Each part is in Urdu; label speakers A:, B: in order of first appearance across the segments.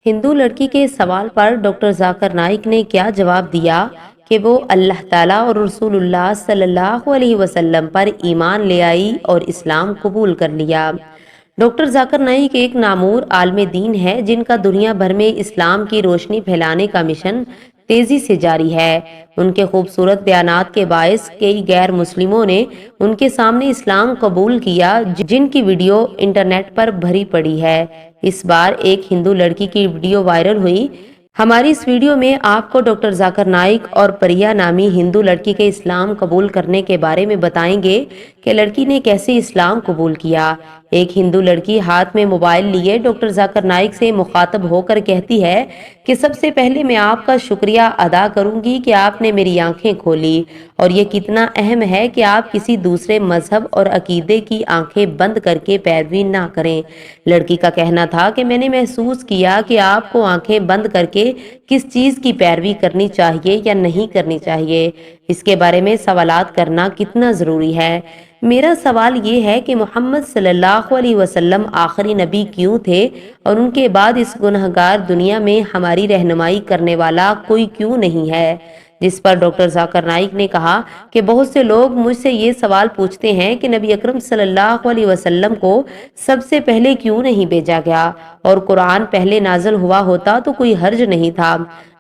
A: ہندو لڑکی کے سوال پر ڈاکٹر ذاکر نائک نے کیا جواب دیا کہ وہ اللہ تعالیٰ اور رسول اللہ صلی اللہ علیہ وسلم پر ایمان لے آئی اور اسلام قبول کر لیا۔ ڈاکٹر ذاکر نائک ایک نامور عالم دین ہے جن کا دنیا بھر میں اسلام کی روشنی پھیلانے کا مشن تیزی سے جاری ہے۔ ان کے خوبصورت بیانات کے باعث کئی غیر مسلموں نے ان کے سامنے اسلام قبول کیا، جن کی ویڈیو انٹرنیٹ پر بھری پڑی ہے۔ اس بار ایک ہندو لڑکی کی ویڈیو وائرل ہوئی۔ ہماری اس ویڈیو میں آپ کو ڈاکٹر ذاکر نائک اور پریا نامی ہندو لڑکی کے اسلام قبول کرنے کے بارے میں بتائیں گے کہ لڑکی نے کیسے اسلام قبول کیا۔ ایک ہندو لڑکی ہاتھ میں موبائل لیے ڈاکٹر ذاکر نائک سے مخاطب ہو کر کہتی ہے کہ سب سے پہلے میں آپ کا شکریہ ادا کروں گی کہ آپ نے میری آنکھیں کھولی، اور یہ کتنا اہم ہے کہ آپ کسی دوسرے مذہب اور عقیدے کی آنکھیں بند کر کے پیروی نہ کریں۔ لڑکی کا کہنا تھا کہ میں نے محسوس کیا کہ آپ کو آنکھیں بند کر کے کس چیز کی پیروی کرنی چاہیے یا نہیں کرنی چاہیے، اس کے بارے میں سوالات کرنا کتنا ضروری ہے۔ میرا سوال یہ ہے کہ محمد صلی اللہ علیہ وسلم آخری نبی کیوں تھے، اور ان کے بعد اس گنہگار دنیا میں ہماری رہنمائی کرنے والا کوئی کیوں نہیں ہے؟ جس پر ڈاکٹر ذاکر نائک نے کہا کہ بہت سے لوگ مجھ سے یہ سوال پوچھتے ہیں کہ نبی اکرم صلی اللہ علیہ وسلم کو سب سے پہلے کیوں نہیں بھیجا گیا، اور قرآن پہلے نازل ہوا ہوتا تو کوئی حرج نہیں تھا۔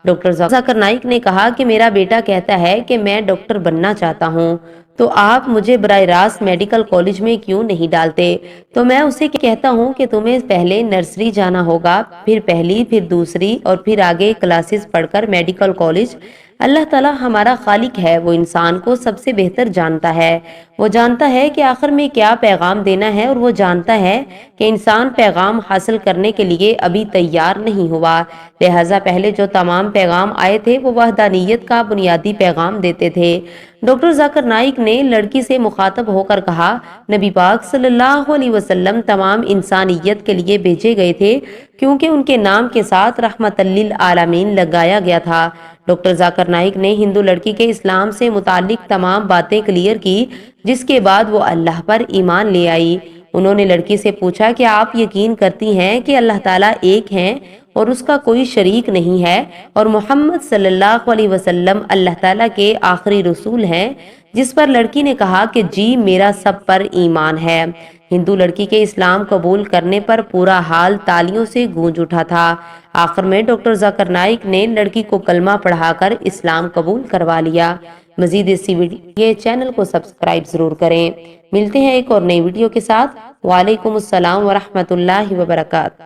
A: ڈاکٹر ذاکر نائک نے کہا کہ میرا بیٹا کہتا ہے کہ میں ڈاکٹر بننا چاہتا ہوں، تو آپ مجھے براہ راست میڈیکل کالج میں کیوں نہیں ڈالتے؟ تو میں اسے کہتا ہوں کہ تمہیں پہلے نرسری جانا ہوگا، پھر پہلی، پھر دوسری، اور پھر آگے کلاسز پڑھ کر میڈیکل کالج۔ اللہ تعالیٰ ہمارا خالق ہے، وہ انسان کو سب سے بہتر جانتا ہے۔ وہ جانتا ہے کہ آخر میں کیا پیغام دینا ہے، اور وہ جانتا ہے کہ انسان پیغام حاصل کرنے کے لیے ابھی تیار نہیں ہوا، لہٰذا پہلے جو تمام پیغام آئے تھے وہ وحدانیت کا بنیادی پیغام دیتے تھے۔ ڈاکٹر ذاکر نائک نے لڑکی سے مخاطب ہو کر کہا، نبی پاک صلی اللہ علیہ وسلم تمام انسانیت کے لیے بھیجے گئے تھے، کیونکہ ان کے نام کے ساتھ رحمت للعالمین لگایا گیا تھا۔ ڈاکٹر ذاکر نائک نے ہندو لڑکی کے اسلام سے متعلق تمام باتیں کلیئر کی، جس کے بعد وہ اللہ پر ایمان لے آئی۔ انہوں نے لڑکی سے پوچھا کہ آپ یقین کرتی ہیں کہ اللہ تعالیٰ ایک ہیں اور اس کا کوئی شریک نہیں ہے، اور محمد صلی اللہ علیہ وسلم اللہ تعالیٰ کے آخری رسول ہیں؟ جس پر لڑکی نے کہا کہ جی، میرا سب پر ایمان ہے۔ ہندو لڑکی کے اسلام قبول کرنے پر پورا حال تالیوں سے گونج اٹھا تھا۔ آخر میں ڈاکٹر ذاکر نائک نے لڑکی کو کلمہ پڑھا کر اسلام قبول کروا لیا۔ مزید اسی ویڈیو کے چینل کو سبسکرائب ضرور کریں۔ ملتے ہیں ایک اور نئی ویڈیو کے ساتھ۔ وعلیکم السلام ورحمۃ اللہ وبرکاتہ۔